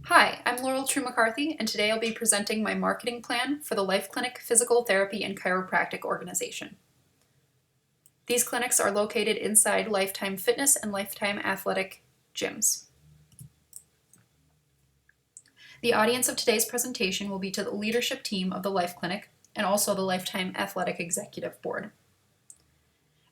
Hi, I'm Laurel True-McCarthy, and today I'll be presenting my marketing plan for the Life Clinic Physical Therapy and Chiropractic organization. These clinics are located inside Lifetime Fitness and Lifetime Athletic gyms. The audience of today's presentation will be to the leadership team of the Life Clinic and also the Lifetime Athletic Executive Board.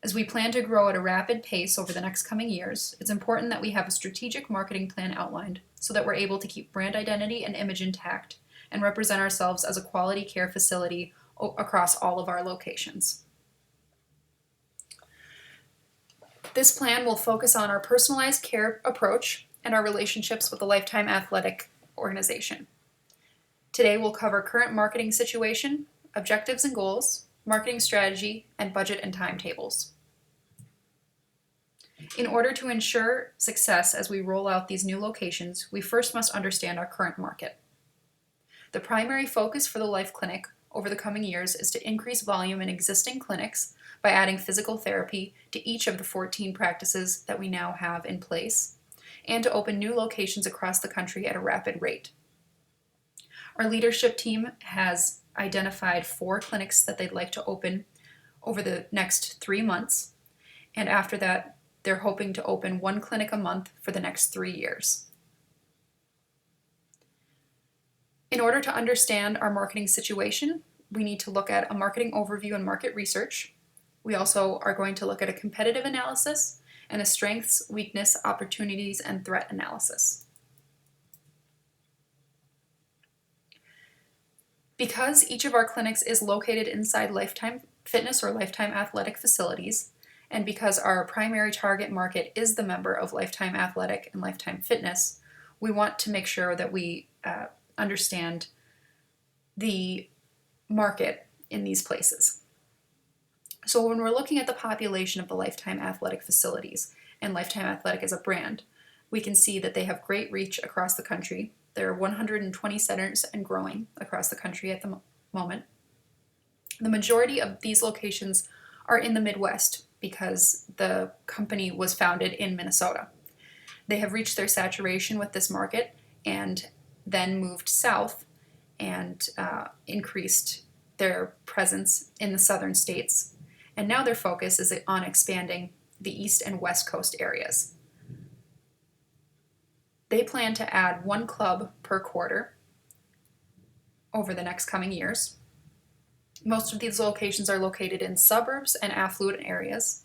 As we plan to grow at a rapid pace over the next coming years, it's important that we have a strategic marketing plan outlined so that we're able to keep brand identity and image intact and represent ourselves as a quality care facility across all of our locations. This plan will focus on our personalized care approach and our relationships with the Lifetime Athletic organization. Today we'll cover current marketing situation, objectives and goals, marketing strategy, and budget and timetables. In order to ensure success as we roll out these new locations, we first must understand our current market. The primary focus for the Life Clinic over the coming years is to increase volume in existing clinics by adding physical therapy to each of the 14 practices that we now have in place, and to open new locations across the country at a rapid rate. Our leadership team has identified 4 clinics that they'd like to open over the next 3 months, and after that, they're hoping to open 1 clinic a month for the next 3 years. In order to understand our marketing situation, we need to look at a marketing overview and market research. We also are going to look at a competitive analysis and a strengths, weakness, opportunities, and threat analysis. Because each of our clinics is located inside Lifetime Fitness or Lifetime Athletic facilities, and because our primary target market is the member of Lifetime Athletic and Lifetime Fitness, we want to make sure that we understand the market in these places. So when we're looking at the population of the Lifetime Athletic facilities and Lifetime Athletic as a brand, we can see that they have great reach across the country. There are 120 centers and growing across the country at the moment. The majority of these locations are in the Midwest because the company was founded in Minnesota. They have reached their saturation with this market and then moved south and increased their presence in the southern states. And now their focus is on expanding the East and West Coast areas. They plan to add 1 club per quarter over the next coming years. Most of these locations are located in suburbs and affluent areas.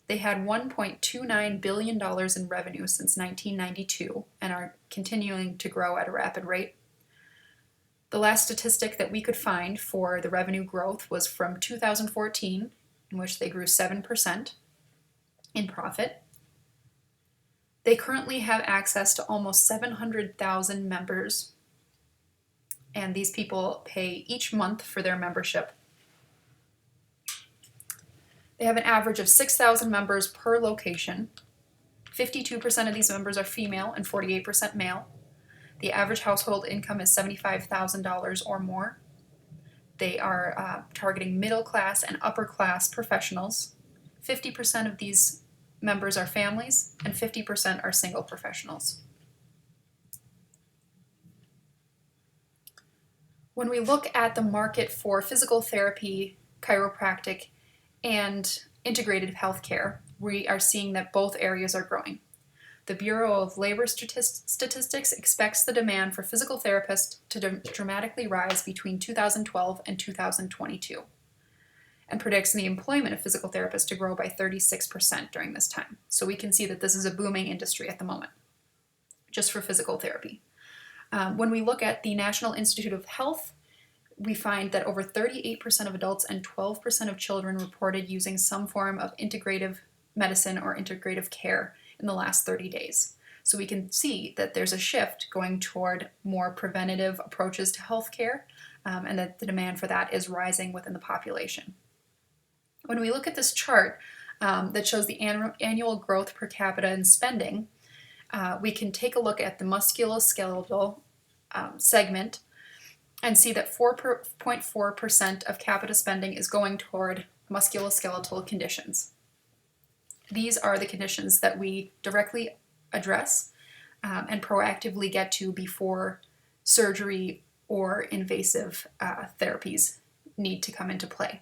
They had $1.29 billion in revenue since 1992 and are continuing to grow at a rapid rate. The last statistic that we could find for the revenue growth was from 2014, in which they grew 7% in profit. They currently have access to almost 700,000 members, and these people pay each month for their membership. They have an average of 6,000 members per location. 52% of these members are female and 48% male. The average household income is $75,000 or more. They are targeting middle class and upper class professionals. 50% of these members are families, and 50% are single professionals. When we look at the market for physical therapy, chiropractic, and integrated healthcare, we are seeing that both areas are growing. The Bureau of Labor Statistics expects the demand for physical therapists to dramatically rise between 2012 and 2022, and predicts the employment of physical therapists to grow by 36% during this time. So we can see that this is a booming industry at the moment, just for physical therapy. When we look at the National Institute of Health, we find that over 38% of adults and 12% of children reported using some form of integrative medicine or integrative care in the last 30 days. So we can see that there's a shift going toward more preventative approaches to healthcare, and that the demand for that is rising within the population. When we look at this chart that shows the annual growth per capita in spending, we can take a look at the musculoskeletal segment and see that 4.4% of capita spending is going toward musculoskeletal conditions. These are the conditions that we directly address and proactively get to before surgery or invasive therapies need to come into play.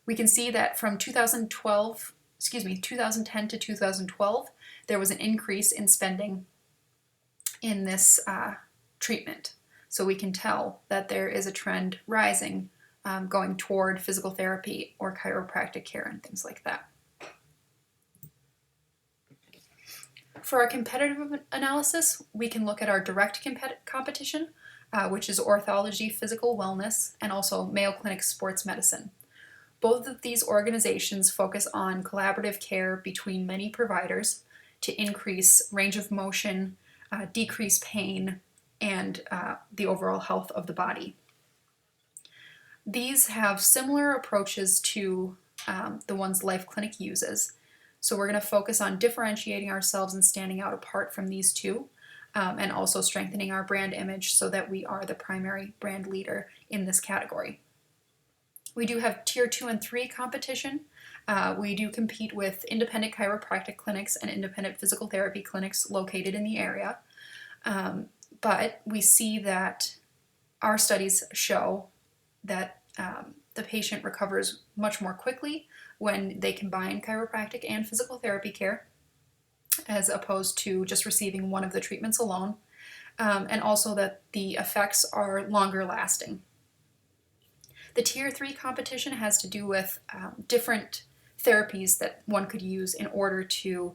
We can see that from 2010 to 2012, there was an increase in spending in this treatment. So we can tell that there is a trend rising going toward physical therapy or chiropractic care and things like that. For our competitive analysis, we can look at our direct competition, which is orthology, physical wellness, and also Mayo Clinic sports medicine. Both of these organizations focus on collaborative care between many providers to increase range of motion, decrease pain, and the overall health of the body. These have similar approaches to the ones Life Clinic uses. So we're going to focus on differentiating ourselves and standing out apart from these two, and also strengthening our brand image so that we are the primary brand leader in this category. We do have Tier 2 and 3 competition. We do compete with independent chiropractic clinics and independent physical therapy clinics located in the area. But we see that our studies show that the patient recovers much more quickly when they combine chiropractic and physical therapy care, as opposed to just receiving one of the treatments alone, and also that the effects are longer lasting. The Tier 3 competition has to do with different therapies that one could use in order to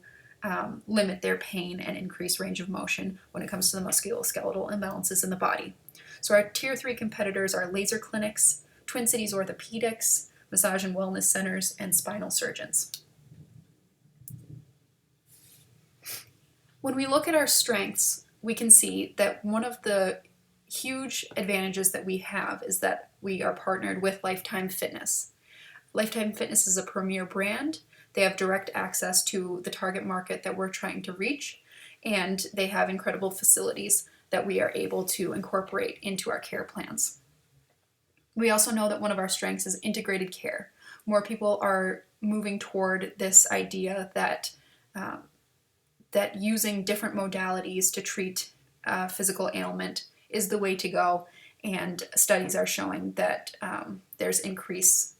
limit their pain and increase range of motion when it comes to the musculoskeletal imbalances in the body. So our Tier 3 competitors are laser clinics, Twin Cities orthopedics, massage and wellness centers, and spinal surgeons. When we look at our strengths, we can see that one of the huge advantages that we have is that we are partnered with Lifetime Fitness. Lifetime Fitness is a premier brand. They have direct access to the target market that we're trying to reach, and they have incredible facilities that we are able to incorporate into our care plans. We also know that one of our strengths is integrated care. More people are moving toward this idea that that using different modalities to treat physical ailment is the way to go, and studies are showing that there's increased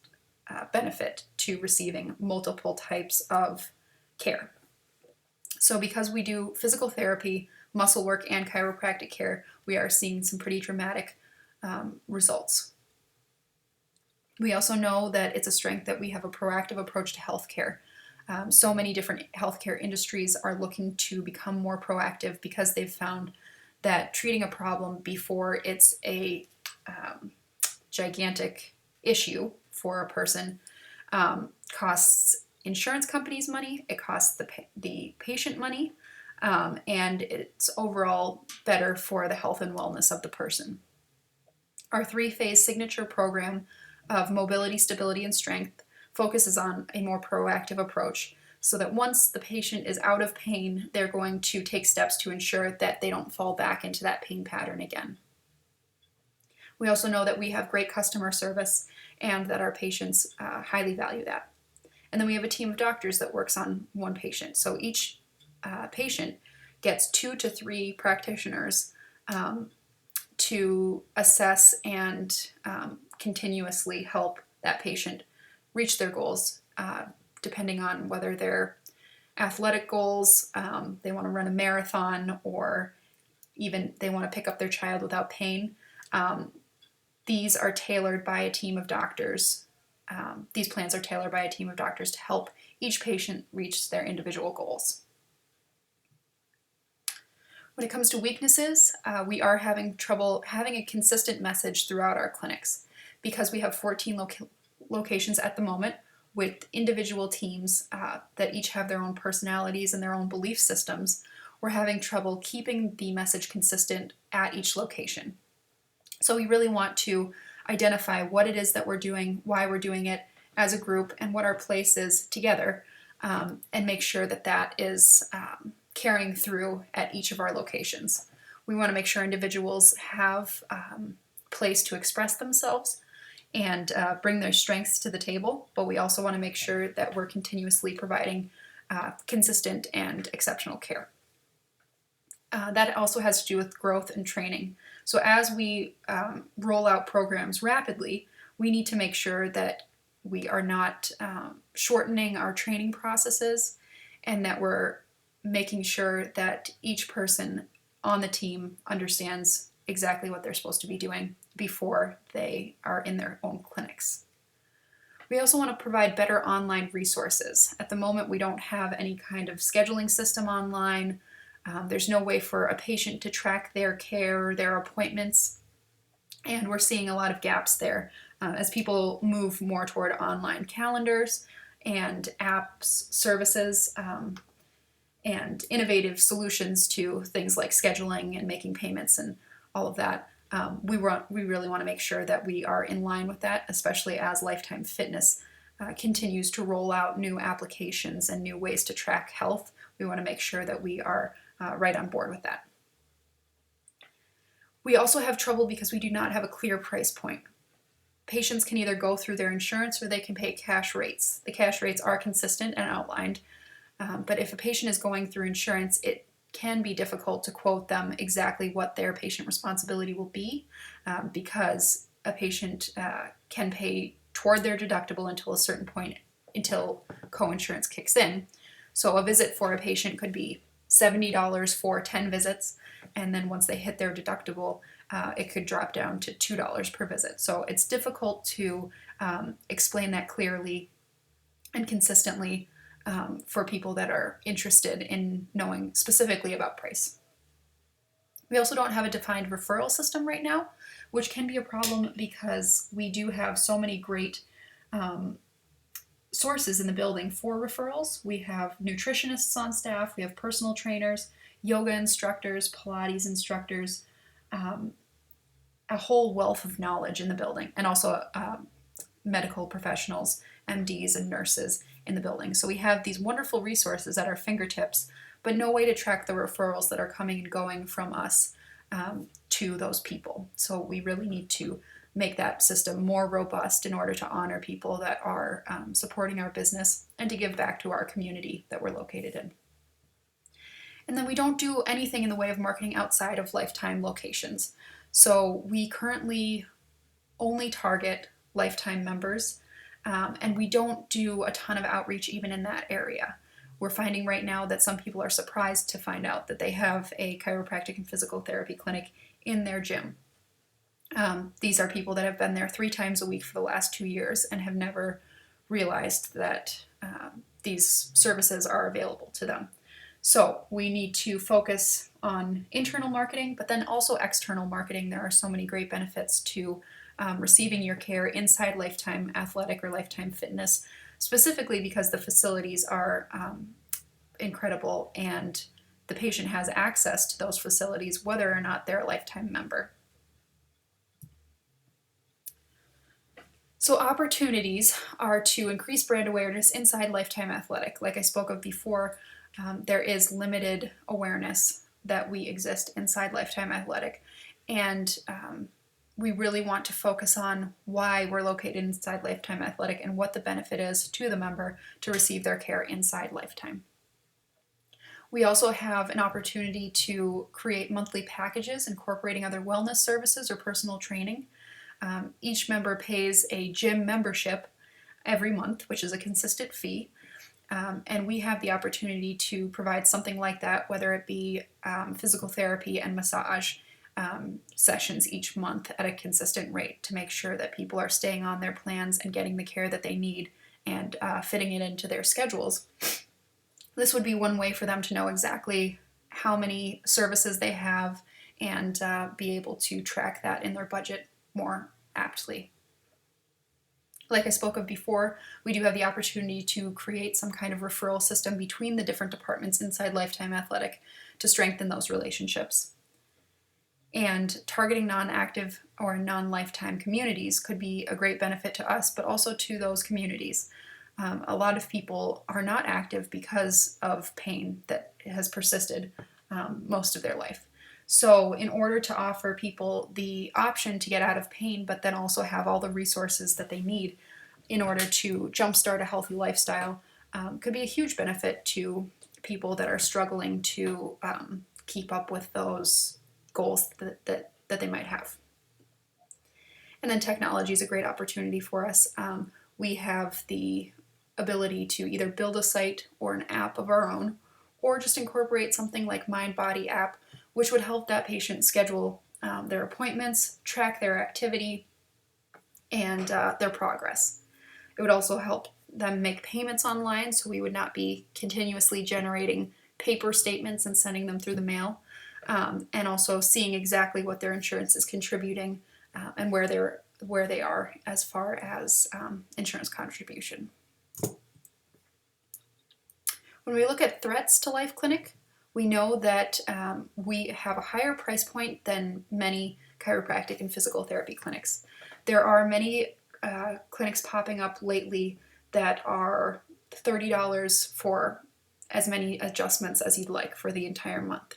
benefit to receiving multiple types of care. So because we do physical therapy, muscle work, and chiropractic care, we are seeing some pretty dramatic results. We also know that it's a strength that we have a proactive approach to healthcare. So many different healthcare industries are looking to become more proactive because they've found that treating a problem before it's a gigantic issue for a person costs insurance companies money, it costs the patient money, and it's overall better for the health and wellness of the person. Our 3-phase signature program of mobility, stability, and strength focuses on a more proactive approach so that once the patient is out of pain, they're going to take steps to ensure that they don't fall back into that pain pattern again. We also know that we have great customer service and that our patients highly value that. And then we have a team of doctors that works on one patient. So each patient gets 2 to 3 practitioners to assess and continuously help that patient reach their goals, depending on whether they're athletic goals, they want to run a marathon, or even they want to pick up their child without pain. These are tailored by a team of doctors. These plans are tailored by a team of doctors to help each patient reach their individual goals. When it comes to weaknesses, we are having trouble having a consistent message throughout our clinics. Because we have 14 locations at the moment with individual teams that each have their own personalities and their own belief systems, we're having trouble keeping the message consistent at each location. So we really want to identify what it is that we're doing, why we're doing it as a group, and what our place is together, and make sure that that is carrying through at each of our locations. We want to make sure individuals have place to express themselves and bring their strengths to the table, but we also want to make sure that we're continuously providing consistent and exceptional care. that also has to do with growth and training. So as we roll out programs rapidly, we need to make sure that we are not shortening our training processes, and that we're making sure that each person on the team understands exactly what they're supposed to be doing before they are in their own clinics. We also want to provide better online resources. At the moment, we don't have any kind of scheduling system online. There's no way for a patient to track their care, their appointments, and we're seeing a lot of gaps there as people move more toward online calendars and apps, services, and innovative solutions to things like scheduling and making payments and all of that. We really want to make sure that we are in line with that, especially as Lifetime Fitness continues to roll out new applications and new ways to track health. We want to make sure that we are right on board with that. We also have trouble because we do not have a clear price point. Patients can either go through their insurance or they can pay cash rates. The cash rates are consistent and outlined, but if a patient is going through insurance, it can be difficult to quote them exactly what their patient responsibility will be, because a patient can pay toward their deductible until a certain point, until coinsurance kicks in. So a visit for a patient could be $70 for 10 visits, and then once they hit their deductible, it could drop down to $2 per visit. So it's difficult to explain that clearly and consistently for people that are interested in knowing specifically about price. We also don't have a defined referral system right now, which can be a problem because we do have so many great sources in the building for referrals. We have nutritionists on staff, we have personal trainers, yoga instructors, Pilates instructors, a whole wealth of knowledge in the building, and also medical professionals, MDs and nurses in the building. So we have these wonderful resources at our fingertips, but no way to track the referrals that are coming and going from us to those people. So we really need to make that system more robust in order to honor people that are supporting our business and to give back to our community that we're located in. And then we don't do anything in the way of marketing outside of Lifetime locations. So we currently only target Lifetime members, and we don't do a ton of outreach even in that area. We're finding right now that some people are surprised to find out that they have a chiropractic and physical therapy clinic in their gym. These are people that have been there 3 times a week for the last 2 years and have never realized that these services are available to them. So we need to focus on internal marketing, but then also external marketing. There are so many great benefits to receiving your care inside Lifetime Athletic or Lifetime Fitness, specifically because the facilities are incredible and the patient has access to those facilities whether or not they're a Lifetime member. So opportunities are to increase brand awareness inside Lifetime Athletic. Like I spoke of before, there is limited awareness that we exist inside Lifetime Athletic, and we really want to focus on why we're located inside Lifetime Athletic and what the benefit is to the member to receive their care inside Lifetime. We also have an opportunity to create monthly packages incorporating other wellness services or personal training. Each member pays a gym membership every month, which is a consistent fee. And we have the opportunity to provide something like that, whether it be physical therapy and massage sessions each month at a consistent rate to make sure that people are staying on their plans and getting the care that they need and fitting it into their schedules. This would be one way for them to know exactly how many services they have and be able to track that in their budget more aptly. Like I spoke of before, we do have the opportunity to create some kind of referral system between the different departments inside Lifetime Athletic to strengthen those relationships. And targeting non-active or non-Lifetime communities could be a great benefit to us, but also to those communities. A lot of people are not active because of pain that has persisted most of their life. So in order to offer people the option to get out of pain, but then also have all the resources that they need in order to jumpstart a healthy lifestyle, could be a huge benefit to people that are struggling to keep up with those goals that they might have. And then technology is a great opportunity for us. We have the ability to either build a site or an app of our own, or just incorporate something like MindBody app, which would help that patient schedule their appointments, track their activity, and their progress. It would also help them make payments online, so we would not be continuously generating paper statements and sending them through the mail, and also seeing exactly what their insurance is contributing and where they are as far as insurance contribution. When we look at threats to Life Clinic, we know that we have a higher price point than many chiropractic and physical therapy clinics. There are many clinics popping up lately that are $30 for as many adjustments as you'd like for the entire month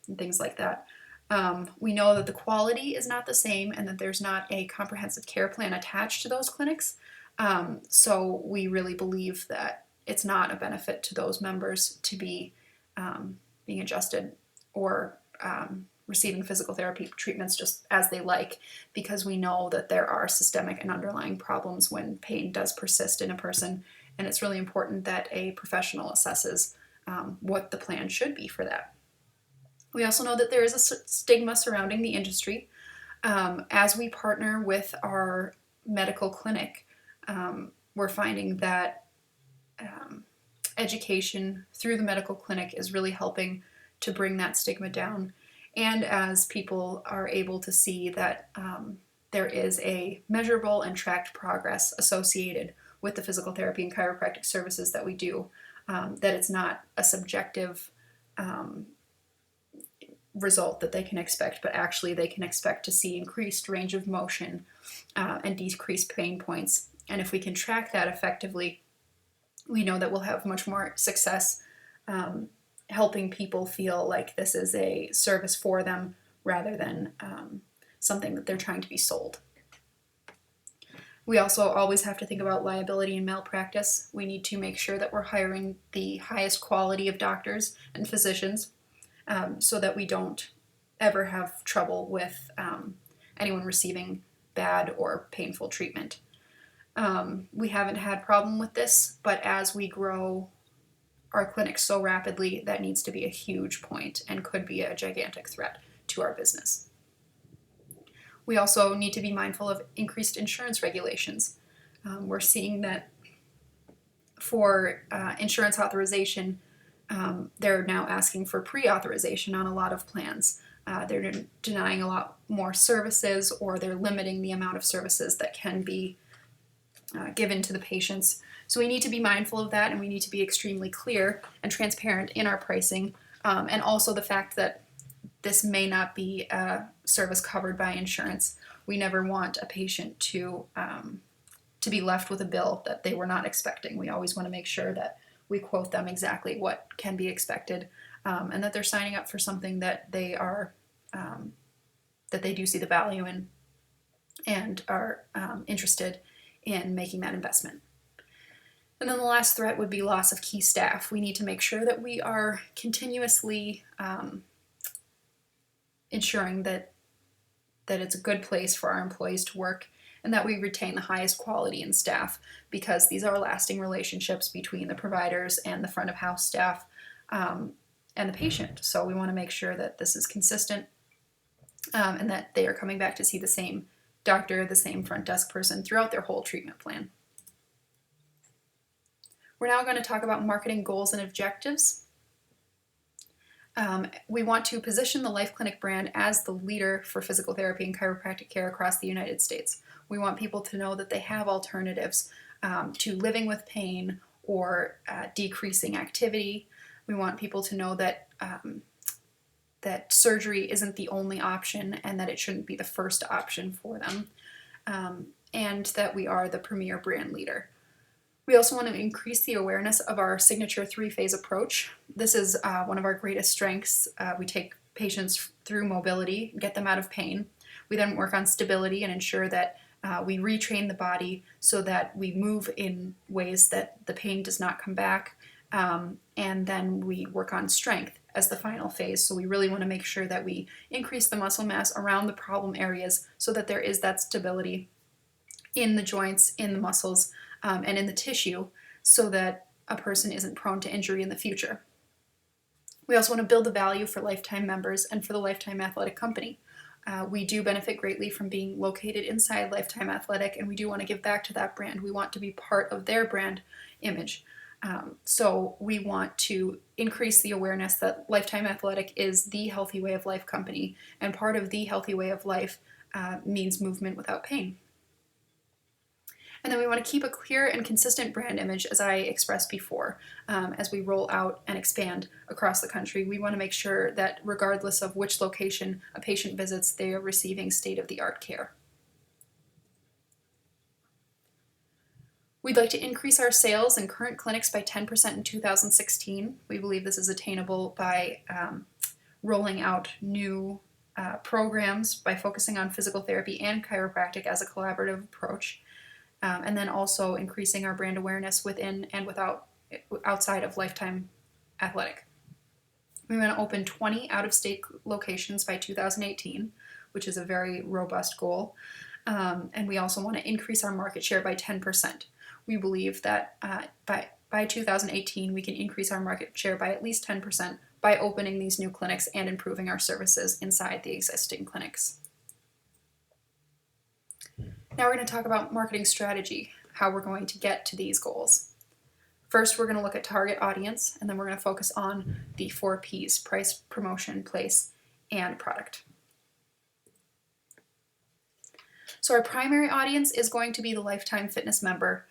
and things like that. We know that the quality is not the same and that there's not a comprehensive care plan attached to those clinics. So we really believe that it's not a benefit to those members to be being adjusted or receiving physical therapy treatments just as they like, because we know that there are systemic and underlying problems when pain does persist in a person, and it's really important that a professional assesses what the plan should be for that. We also know that there is a stigma surrounding the industry. As we partner with our medical clinic, we're finding that education through the medical clinic is really helping to bring that stigma down. And as people are able to see that there is a measurable and tracked progress associated with the physical therapy and chiropractic services that we do, that it's not a subjective result that they can expect, but actually they can expect to see increased range of motion and decreased pain points. And if we can track that effectively, we know that we'll have much more success helping people feel like this is a service for them rather than something that they're trying to be sold. We also always have to think about liability and malpractice. We need to make sure that we're hiring the highest quality of doctors and physicians so that we don't ever have trouble with anyone receiving bad or painful treatment. We haven't had problem with this, but as we grow our clinic so rapidly, that needs to be a huge point and could be a gigantic threat to our business. We also need to be mindful of increased insurance regulations. We're seeing that for insurance authorization, they're now asking for pre-authorization on a lot of plans. They're denying a lot more services, or they're limiting the amount of services that can be given to the patients. So we need to be mindful of that, and we need to be extremely clear and transparent in our pricing, and also the fact that this may not be a service covered by insurance. We never want a patient to be left with a bill that they were not expecting. We always want to make sure that we quote them exactly what can be expected, and that they're signing up for something that they are that they do see the value in and are interested in making that investment. And then the last threat would be loss of key staff. We need to make sure that we are continuously ensuring that it's a good place for our employees to work, and that we retain the highest quality in staff, because these are lasting relationships between the providers and the front of house staff and the patient. So we want to make sure that this is consistent and that they are coming back to see the same doctor, the same front desk person throughout their whole treatment plan. We're now going to talk about marketing goals and objectives. We want to position the Life Clinic brand as the leader for physical therapy and chiropractic care across the United States. We want people to know that they have alternatives to living with pain or decreasing activity. We want people to know that that surgery isn't the only option, and that it shouldn't be the first option for them, and that we are the premier brand leader. We also want to increase the awareness of our signature 3-phase approach. This is one of our greatest strengths. We take patients through mobility, get them out of pain. We then work on stability and ensure that we retrain the body so that we move in ways that the pain does not come back. And then we work on strength as the final phase. So we really want to make sure that we increase the muscle mass around the problem areas so that there is that stability in the joints, in the muscles, and in the tissue, so that a person isn't prone to injury in the future. We also want to build the value for lifetime members and for the Lifetime Athletic Company. We do benefit greatly from being located inside Lifetime Athletic, and we do want to give back to that brand. We want to be part of their brand image. So we want to increase the awareness that Lifetime Athletic is the healthy way of life company, and part of the healthy way of life means movement without pain. And then we want to keep a clear and consistent brand image, as I expressed before. As we roll out and expand across the country, we want to make sure that regardless of which location a patient visits, they are receiving state-of-the-art care. We'd like to increase our sales in current clinics by 10% in 2016. We believe this is attainable by rolling out new programs, by focusing on physical therapy and chiropractic as a collaborative approach. And then also increasing our brand awareness within and outside of Lifetime Athletic. We want to open 20 out-of-state locations by 2018, which is a very robust goal. And we also want to increase our market share by 10%. We believe that by 2018, we can increase our market share by at least 10% by opening these new clinics and improving our services inside the existing clinics. Now we're going to talk about marketing strategy, how we're going to get to these goals. First, we're going to look at target audience, and then we're going to focus on the 4 Ps: price, promotion, place, and product. So our primary audience is going to be the Lifetime Fitness member.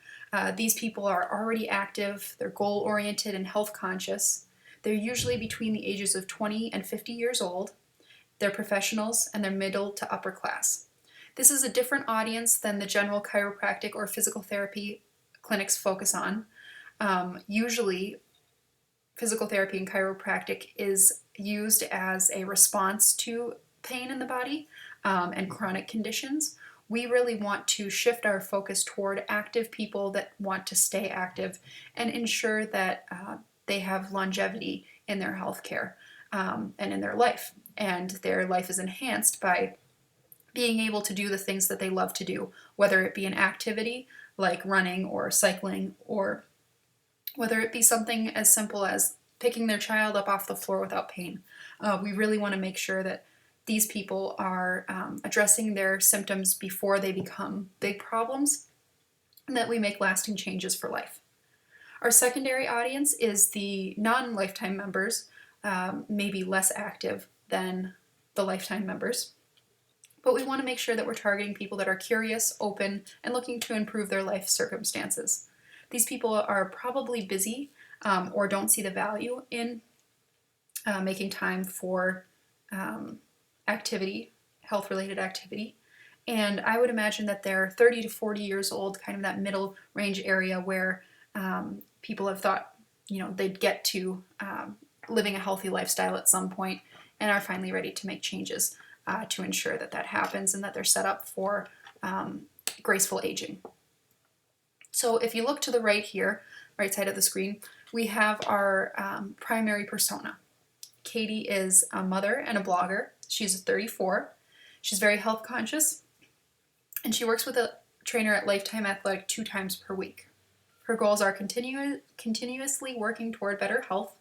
These people are already active, they're goal-oriented and health-conscious. They're usually between the ages of 20 and 50 years old. They're professionals, and they're middle to upper class. This is a different audience than the general chiropractic or physical therapy clinics focus on. Usually, physical therapy and chiropractic is used as a response to pain in the body and chronic conditions. We really want to shift our focus toward active people that want to stay active and ensure that they have longevity in their healthcare and in their life. And their life is enhanced by being able to do the things that they love to do, whether it be an activity like running or cycling, or whether it be something as simple as picking their child up off the floor without pain. We really want to make sure that these people are addressing their symptoms before they become big problems, and that we make lasting changes for life. Our secondary audience is the non-Lifetime members, maybe less active than the Lifetime members. But we want to make sure that we're targeting people that are curious, open, and looking to improve their life circumstances. These people are probably busy or don't see the value in making time for activity, health-related activity. And I would imagine that they're 30 to 40 years old, kind of that middle range area where people have thought, they'd get to living a healthy lifestyle at some point and are finally ready to make changes to ensure that that happens and that they're set up for graceful aging. So if you look to the right here, right side of the screen, we have our primary persona. Katie is a mother and a blogger. She's 34. She's very health conscious, and she works with a trainer at Lifetime Athletic 2 times per week. Her goals are continuously working toward better health,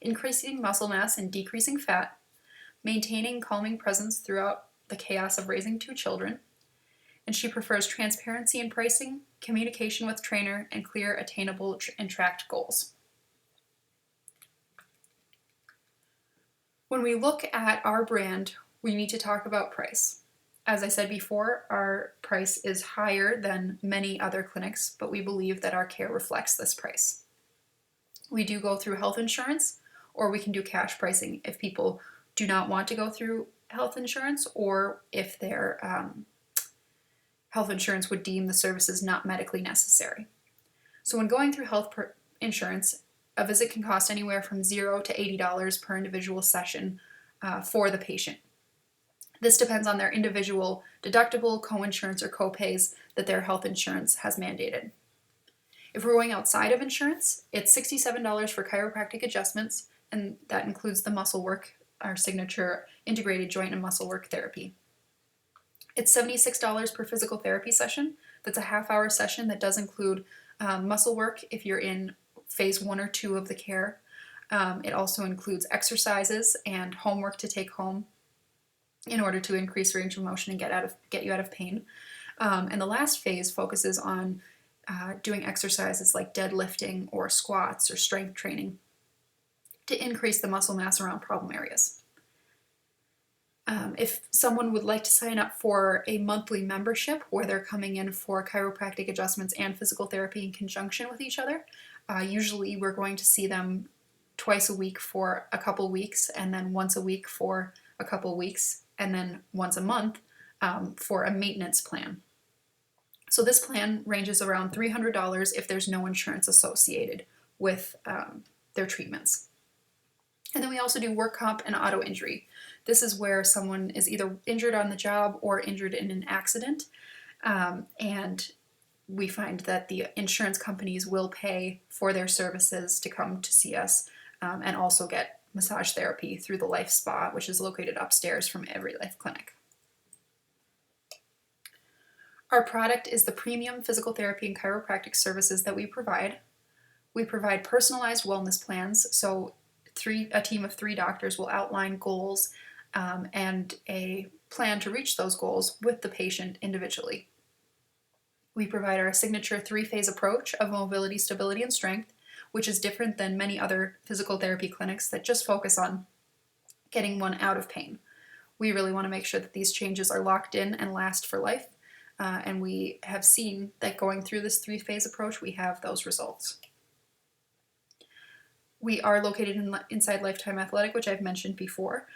increasing muscle mass and decreasing fat, maintaining calming presence throughout the chaos of raising 2 children, and she prefers transparency in pricing, communication with trainer, and clear, attainable, and tracked goals. When we look at our brand, we need to talk about price. As I said before, our price is higher than many other clinics, but we believe that our care reflects this price. We do go through health insurance, or we can do cash pricing if people do not want to go through health insurance, or if their health insurance would deem the services not medically necessary. So when going through health insurance, a visit can cost anywhere from $0 to $80 per individual session for the patient. This depends on their individual deductible, coinsurance, or copays that their health insurance has mandated. If we're going outside of insurance, it's $67 for chiropractic adjustments and that includes the muscle work, our signature integrated joint and muscle work therapy. It's $76 per physical therapy session. That's a half-hour session that does include muscle work if you're in phase 1 or 2 of the care. It also includes exercises and homework to take home in order to increase range of motion and get you out of pain. And the last phase focuses on doing exercises like deadlifting or squats or strength training to increase the muscle mass around problem areas. If someone would like to sign up for a monthly membership where they're coming in for chiropractic adjustments and physical therapy in conjunction with each other, usually we're going to see them twice a week for a couple weeks, and then once a week for a couple weeks, and then once a month for a maintenance plan. So this plan ranges around $300 if there's no insurance associated with their treatments. And then we also do work comp and auto injury. This is where someone is either injured on the job or injured in an accident. And we find that the insurance companies will pay for their services to come to see us and also get massage therapy through the Life Spa, which is located upstairs from Every Life Clinic. Our product is the premium physical therapy and chiropractic services that we provide. We provide personalized wellness plans, so a team of 3 doctors will outline goals and a plan to reach those goals with the patient individually. We provide our signature 3-phase approach of mobility, stability, and strength, which is different than many other physical therapy clinics that just focus on getting one out of pain. We really want to make sure that these changes are locked in and last for life, and we have seen that going through this 3-phase approach, we have those results. We are located inside Lifetime Athletic, which I've mentioned before.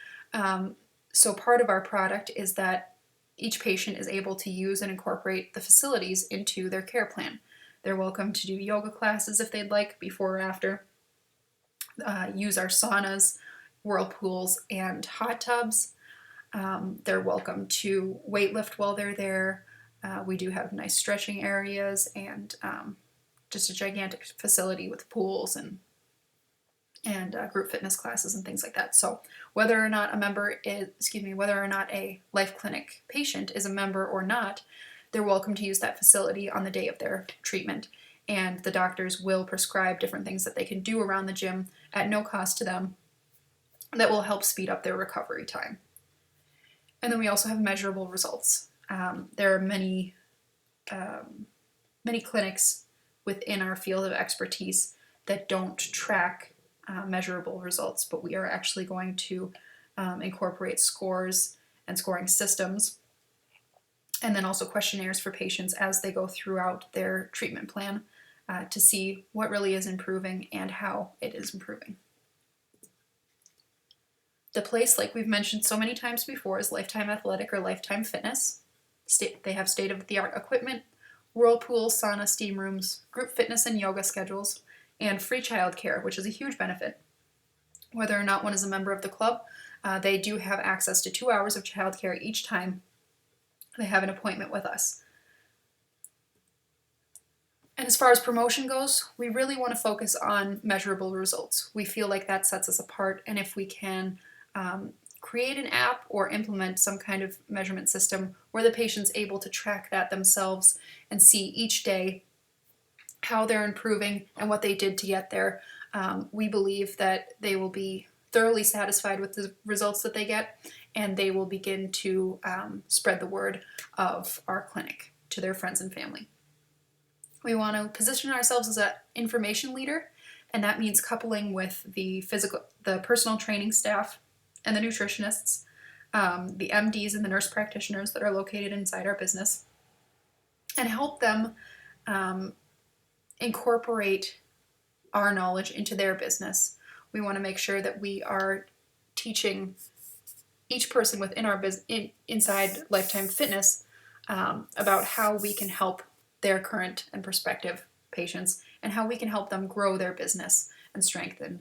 So part of our product is that each patient is able to use and incorporate the facilities into their care plan. They're welcome to do yoga classes if they'd like, before or after, use our saunas, whirlpools, and hot tubs. They're welcome to weightlift while they're there. We do have nice stretching areas and just a gigantic facility with pools and group fitness classes and things like that. So whether or not a Life Clinic patient is a member or not, they're welcome to use that facility on the day of their treatment. And the doctors will prescribe different things that they can do around the gym at no cost to them that will help speed up their recovery time. And then we also have measurable results. There are many clinics within our field of expertise that don't track measurable results, but we are actually going to incorporate scores and scoring systems, and then also questionnaires for patients as they go throughout their treatment plan to see what really is improving and how it is improving. The place, like we've mentioned so many times before, is Lifetime Athletic or Lifetime Fitness. They have state-of-the-art equipment, whirlpool, sauna, steam rooms, group fitness and yoga schedules, and free childcare, which is a huge benefit. Whether or not one is a member of the club, they do have access to 2 hours of childcare each time they have an appointment with us. And as far as promotion goes, we really want to focus on measurable results. We feel like that sets us apart, and if we can create an app or implement some kind of measurement system where the patient's able to track that themselves and see each day how they're improving and what they did to get there, we believe that they will be thoroughly satisfied with the results that they get, and they will begin to spread the word of our clinic to their friends and family. We want to position ourselves as an information leader, and that means coupling with the personal training staff and the nutritionists, the MDs and the nurse practitioners that are located inside our business, and help them incorporate our knowledge into their business. We want to make sure that we are teaching each person within our inside Lifetime Fitness about how we can help their current and prospective patients and how we can help them grow their business and strengthen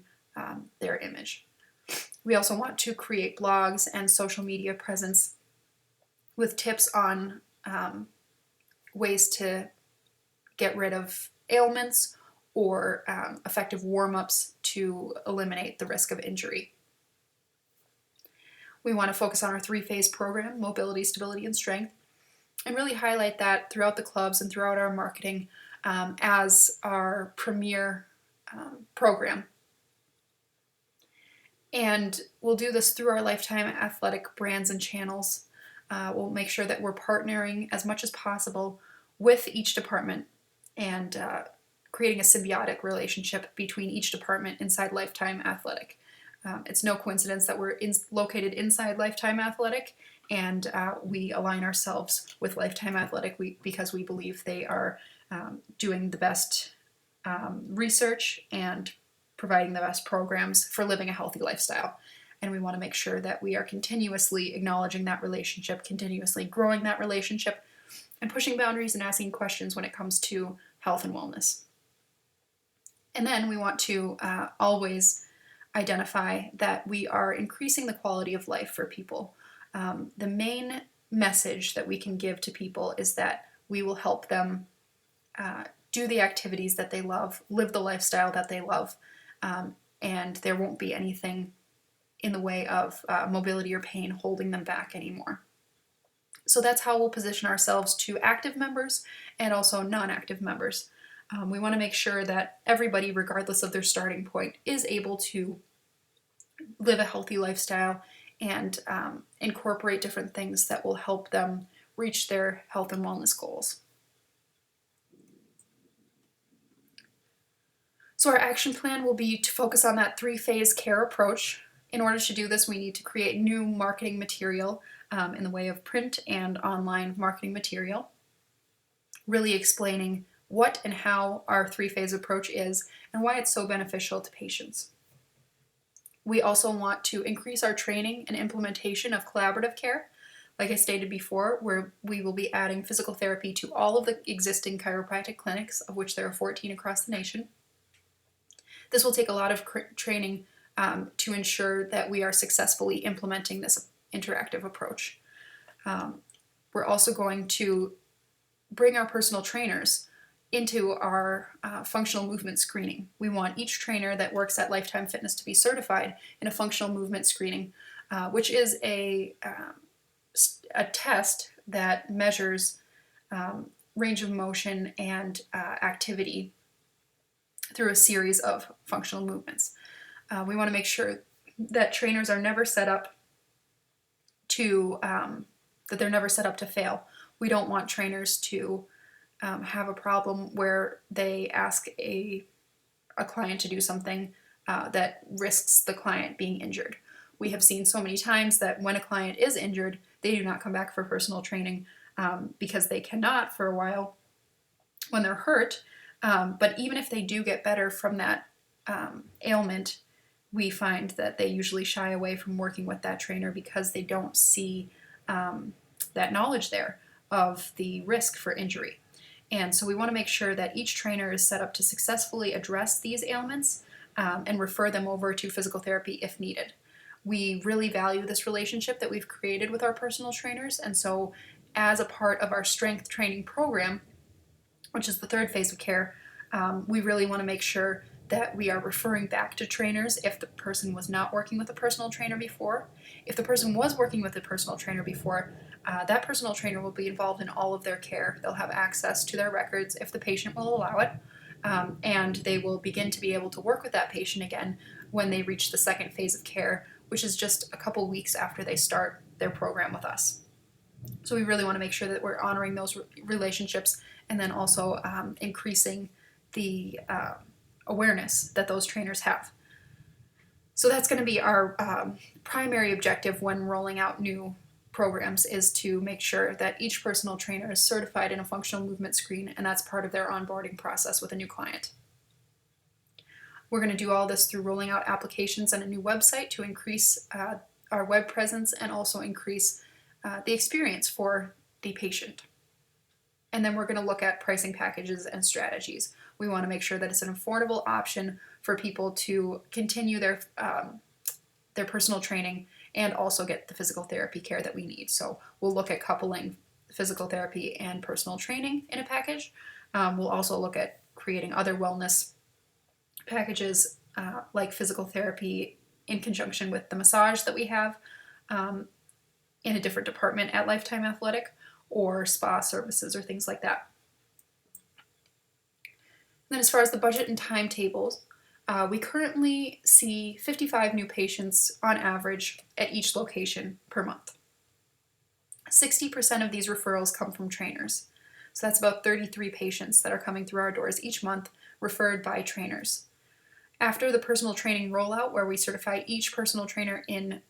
their image. We also want to create blogs and social media presence with tips on ways to get rid of ailments or effective warm-ups to eliminate the risk of injury. We want to focus on our 3-phase program, mobility, stability, and strength, and really highlight that throughout the clubs and throughout our marketing as our premier program. And we'll do this through our Lifetime Athletic brands and channels. We'll make sure that we're partnering as much as possible with each department and creating a symbiotic relationship between each department inside Lifetime Athletic. It's no coincidence that we're located inside Lifetime Athletic, and we align ourselves with Lifetime Athletic because we believe they are doing the best research and providing the best programs for living a healthy lifestyle. And we want to make sure that we are continuously acknowledging that relationship, continuously growing that relationship, and pushing boundaries and asking questions when it comes to health and wellness. And then we want to always identify that we are increasing the quality of life for people. The main message that we can give to people is that we will help them do the activities that they love, live the lifestyle that they love, and there won't be anything in the way of mobility or pain holding them back anymore. So that's how we'll position ourselves to active members and also non-active members. We want to make sure that everybody, regardless of their starting point, is able to live a healthy lifestyle and incorporate different things that will help them reach their health and wellness goals. So our action plan will be to focus on that 3-phase care approach. In order to do this, we need to create new marketing material in the way of print and online marketing material, really explaining what and how our 3-phase approach is and why it's so beneficial to patients. We also want to increase our training and implementation of collaborative care. Like I stated before, we will be adding physical therapy to all of the existing chiropractic clinics, of which there are 14 across the nation. This will take a lot of training to ensure that we are successfully implementing this interactive approach. We're also going to bring our personal trainers into our functional movement screening. We want each trainer that works at Lifetime Fitness to be certified in a functional movement screening, which is a test that measures range of motion and activity through a series of functional movements. We want to make sure that trainers are never set up to they're never set up to fail. We don't want trainers to have a problem where they ask a client to do something that risks the client being injured. We have seen so many times that when a client is injured, they do not come back for personal training because they cannot for a while when they're hurt. But even if they do get better from that ailment, we find that they usually shy away from working with that trainer because they don't see that knowledge there of the risk for injury. And so we want to make sure that each trainer is set up to successfully address these ailments and refer them over to physical therapy if needed. We really value this relationship that we've created with our personal trainers, and so as a part of our strength training program, which is the 3rd phase of care, we really want to make sure that we are referring back to trainers if the person was not working with a personal trainer before. If the person was working with a personal trainer before, that personal trainer will be involved in all of their care. They'll have access to their records if the patient will allow it, and they will begin to be able to work with that patient again when they reach the 2nd phase of care, which is just a couple weeks after they start their program with us. So we really want to make sure that we're honoring those relationships and then also increasing the awareness that those trainers have. So that's going to be our primary objective when rolling out new programs, is to make sure that each personal trainer is certified in a functional movement screen, and that's part of their onboarding process with a new client. We're going to do all this through rolling out applications and a new website to increase our web presence and also increase the experience for the patient. And then we're going to look at pricing packages and strategies. We want to make sure that it's an affordable option for people to continue their personal training and also get the physical therapy care that we need. So we'll look at coupling physical therapy and personal training in a package. We'll also look at creating other wellness packages like physical therapy in conjunction with the massage that we have in a different department at Lifetime Athletic, or spa services or things like that. Then as far as the budget and timetables, we currently see 55 new patients on average at each location per month. 60% of these referrals come from trainers. So that's about 33 patients that are coming through our doors each month, referred by trainers. After the personal training rollout, where we certify each personal trainer in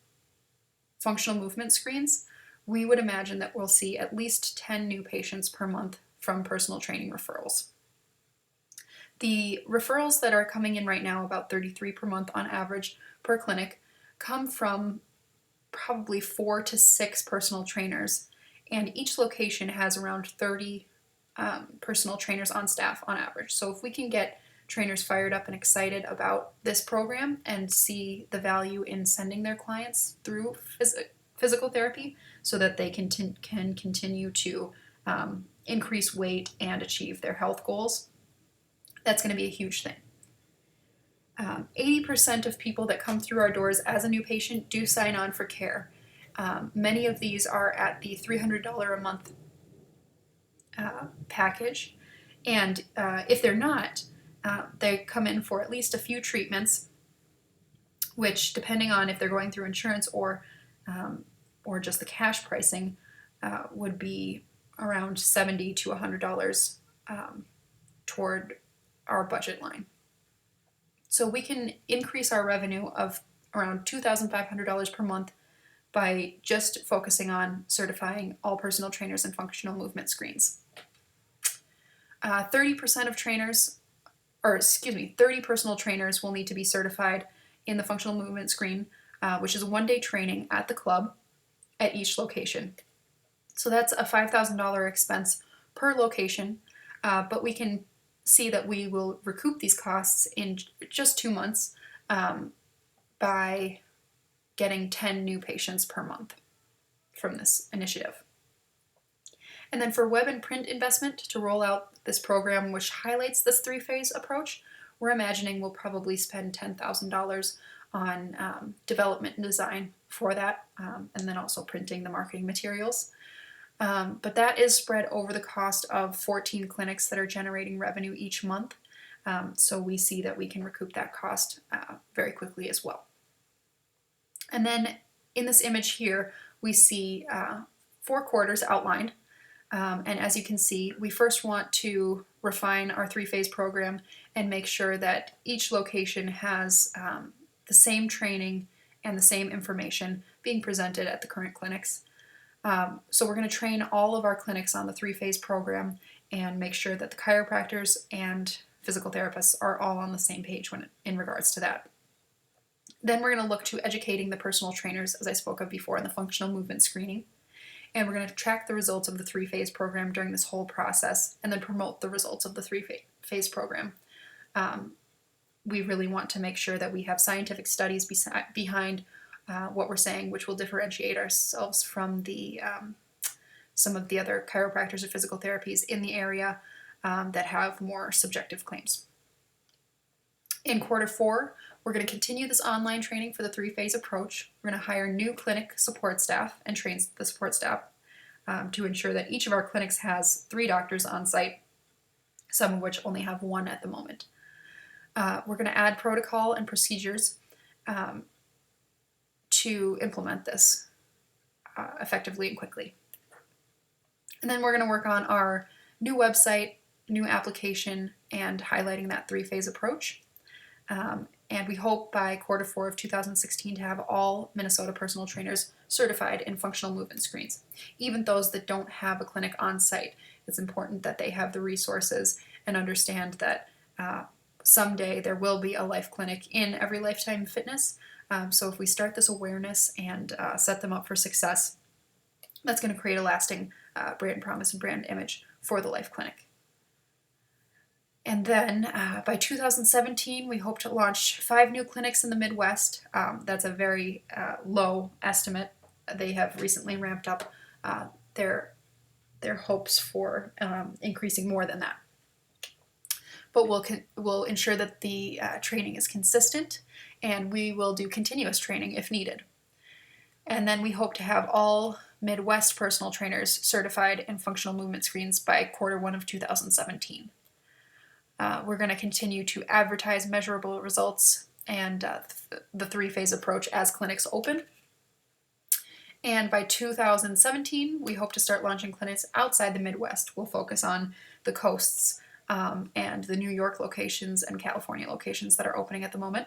functional movement screens, we would imagine that we'll see at least 10 new patients per month from personal training referrals. The referrals that are coming in right now, about 33 per month on average per clinic, come from probably 4 to 6 personal trainers, and each location has around 30 personal trainers on staff on average. So if we can get trainers fired up and excited about this program and see the value in sending their clients through physical therapy so that they can continue to increase weight and achieve their health goals, that's going to be a huge thing. 80% of people that come through our doors as a new patient do sign on for care. Many of these are at the $300 a month package, and if they're not, they come in for at least a few treatments, which, depending on if they're going through insurance or just the cash pricing, would be around $70 to $100 toward our budget line. So we can increase our revenue of around $2,500 per month by just focusing on certifying all personal trainers and functional movement screens. 30% of trainers, 30 personal trainers will need to be certified in the functional movement screen, which is a one-day training at the club at each location. So that's a $5,000 expense per location, but we can see that we will recoup these costs in just 2 months by getting 10 new patients per month from this initiative. And then for web and print investment to roll out this program, which highlights this 3-phase approach, we're imagining we'll probably spend $10,000 on development and design for that, and then also printing the marketing materials. But that is spread over the cost of 14 clinics that are generating revenue each month. So we see that we can recoup that cost very quickly as well. And then in this image here, we see 4 quarters outlined. And as you can see, we first want to refine our 3-phase program and make sure that each location has the same training and the same information being presented at the current clinics. So we're going to train all of our clinics on the 3-phase program and make sure that the chiropractors and physical therapists are all on the same page in regards to that. Then we're going to look to educating the personal trainers, as I spoke of before, in the functional movement screening. And we're going to track the results of the 3-phase program during this whole process and then promote the results of the 3-phase program. We really want to make sure that we have scientific studies behind what we're saying, which will differentiate ourselves from some of the other chiropractors or physical therapies in the area that have more subjective claims. In quarter 4, we're going to continue this online training for the 3-phase approach. We're going to hire new clinic support staff and train the support staff to ensure that each of our clinics has 3 doctors on site, some of which only have 1 at the moment. We're going to add protocol and procedures to implement this effectively and quickly. And then we're going to work on our new website, new application, and highlighting that 3-phase approach. And we hope by quarter 4 of 2016 to have all Minnesota personal trainers certified in functional movement screens. Even those that don't have a clinic on site, it's important that they have the resources and understand that someday there will be a life clinic in every Lifetime Fitness. So if we start this awareness and set them up for success, that's going to create a lasting brand promise and brand image for the Life Clinic. And then by 2017, we hope to launch 5 new clinics in the Midwest. That's a very low estimate. They have recently ramped up their hopes for increasing more than that. but we'll ensure that the training is consistent, and we will do continuous training if needed. And then we hope to have all Midwest personal trainers certified in functional movement screens by Q1 of 2017. We're going to continue to advertise measurable results and the three-phase approach as clinics open. And by 2017, we hope to start launching clinics outside the Midwest. We'll focus on the coasts and the New York locations and California locations that are opening at the moment.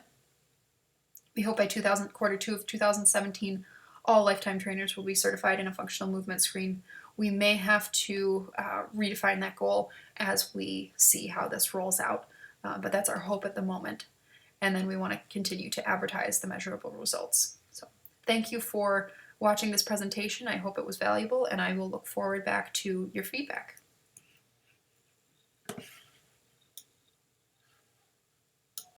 We hope by Q2 of 2017, all lifetime trainers will be certified in a functional movement screen. We may have to redefine that goal as we see how this rolls out, but that's our hope at the moment. And then we want to continue to advertise the measurable results. So thank you for watching this presentation. I hope it was valuable, and I will look forward back to your feedback.